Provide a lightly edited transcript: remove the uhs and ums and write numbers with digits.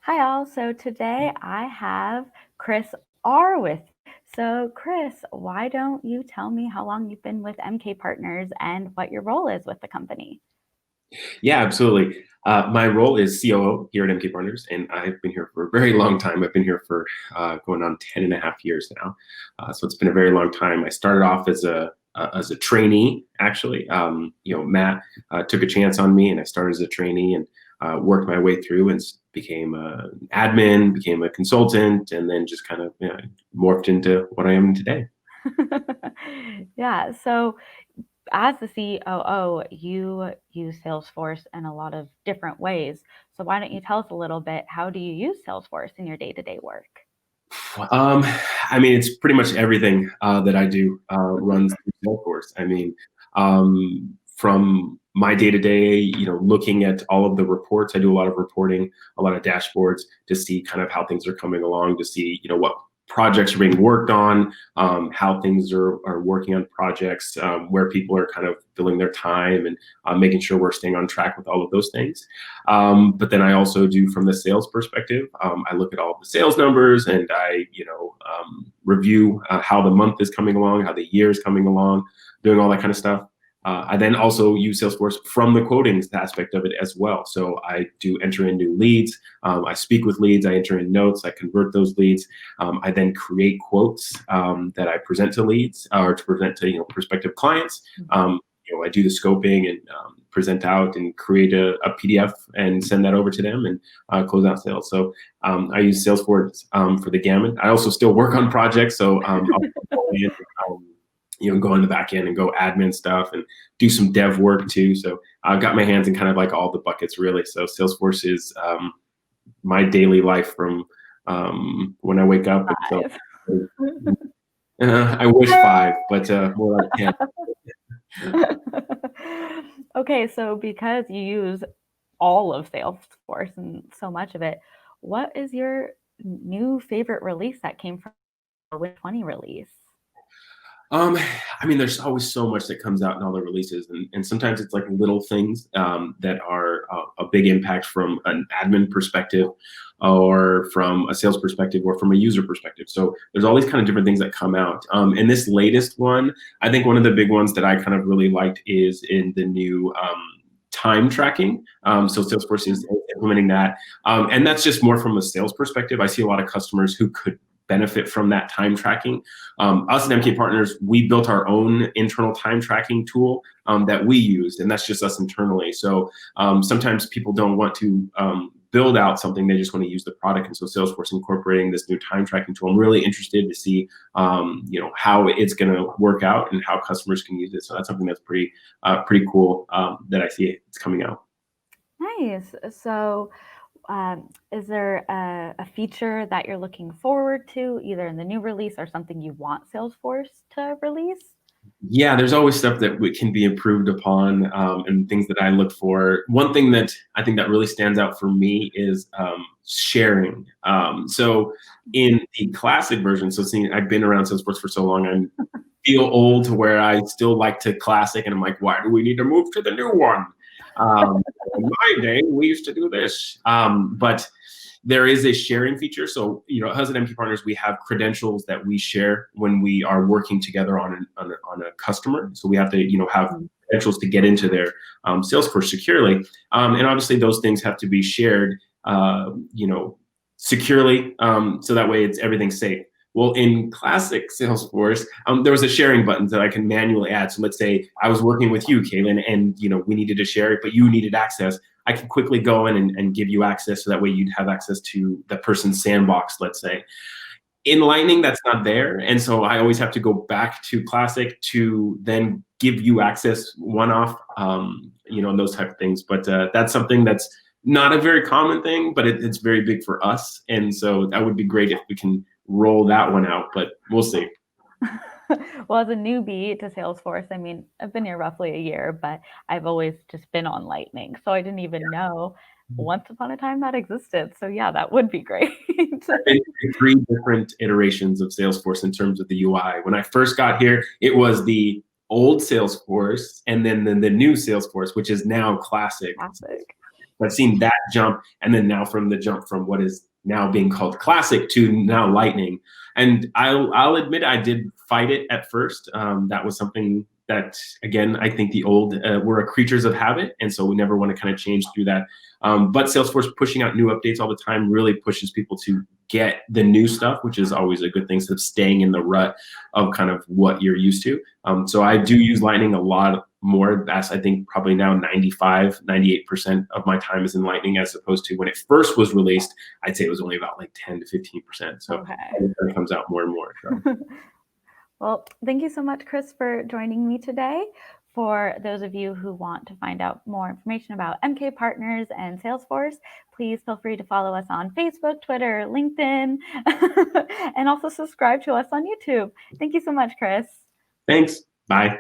Hi all. So today I have Chris R with. So Chris, why don't you tell me how long you've been with MK Partners and what your role is with the company? Yeah, absolutely. My role is COO here at MK Partners, and I've been here for a very long time. I've been here for going on 10 and a half years now. So it's been a very long time. I started off as a trainee, actually. Matt took a chance on me, and I started as a trainee and worked my way through and became an admin, became a consultant, and then just kind of morphed into what I am today. Yeah. So as the COO, you use Salesforce in a lot of different ways. So why don't you tell us a little bit, how do you use Salesforce in your day-to-day work? Um, I mean, it's pretty much everything that I do runs through Salesforce. From my day to day, looking at all of the reports, I do a lot of reporting, a lot of dashboards to see kind of how things are coming along, to see, what projects are being worked on, how things are working on projects, where people are kind of filling their time and making sure we're staying on track with all of those things. But then I also do from the sales perspective. I look at all the sales numbers and I, review how the month is coming along, how the year is coming along, doing all that kind of stuff. I then also use Salesforce from the quoting aspect of it as well. So I do enter in new leads. I speak with leads. I enter in notes. I convert those leads. I then create quotes that I present to leads or to present to prospective clients. I do the scoping and present out and create a PDF and send that over to them and close out sales. So I use Salesforce for the gamut. I also still work on projects, so I'll go in, go in the back end and go admin stuff and do some dev work too. So I've got my hands in kind of like all the buckets really. So Salesforce is my daily life from when I wake up until I wish 5, but more like 10. Okay, so because you use all of Salesforce and so much of it, what is your new favorite release that came from the Win 20 release? Um, I mean, there's always so much that comes out in all the releases, and sometimes it's like little things that are a big impact from an admin perspective, or from a sales perspective, or from a user perspective. So there's all these kind of different things that come out. In this latest one, I think one of the big ones that I kind of really liked is in the new time tracking. So Salesforce is implementing that, and that's just more from a sales perspective. I see a lot of customers who could benefit from that time tracking. Us at MK Partners, we built our own internal time tracking tool that we used, and that's just us internally. So sometimes people don't want to build out something, they just want to use the product. And so Salesforce incorporating this new time tracking tool, I'm really interested to see how it's going to work out and how customers can use it. So that's something that's pretty cool that I see it's coming out. Nice. So, is there a feature that you're looking forward to, either in the new release or something you want Salesforce to release? Yeah, there's always stuff that can be improved upon, and things that I look for. One thing that I think that really stands out for me is sharing. So in the classic version, so seeing I've been around Salesforce for so long, I feel old to where I still like to classic, and I'm like, why do we need to move to the new one? In my day, we used to do this, but there is a sharing feature. So, us at MP Partners, we have credentials that we share when we are working together on a customer. So we have to, have credentials to get into their Salesforce securely. And obviously those things have to be shared, securely. So that way everything's safe. Well, in classic Salesforce, there was a sharing button that I can manually add. So let's say I was working with you, Caylin, and we needed to share it, but you needed access. I can quickly go in and give you access, so that way you'd have access to the person's sandbox, let's say. In Lightning, that's not there. And so I always have to go back to Classic to then give you access one-off, and those type of things. But that's something that's not a very common thing, but it's very big for us. And so that would be great if we can roll that one out, but we'll see. Well, as a newbie to Salesforce, I mean, I've been here roughly a year, but I've always just been on Lightning. So I didn't even know once upon a time that existed. So yeah, that would be great. I've been through 3 different iterations of Salesforce in terms of the UI. When I first got here, it was the old Salesforce and then the new Salesforce, which is now Classic. Classic. I've seen that jump, and then now from the jump from what is now being called classic to now lightning. And I'll admit I did fight it at first. That was something that, again, I think the old we're creatures of habit, and so we never want to kind of change through that. But Salesforce pushing out new updates all the time really pushes people to get the new stuff, which is always a good thing, instead of staying in the rut of kind of what you're used to. So I do use Lightning a lot more. That's, I think, probably now 95, 98% of my time is in Lightning, as opposed to when it first was released, I'd say it was only about like 10 to 15%. So Okay. it comes out more and more. So. Well, thank you so much, Chris, for joining me today. For those of you who want to find out more information about MK Partners and Salesforce, please feel free to follow us on Facebook, Twitter, LinkedIn, and also subscribe to us on YouTube. Thank you so much, Chris. Thanks. Bye.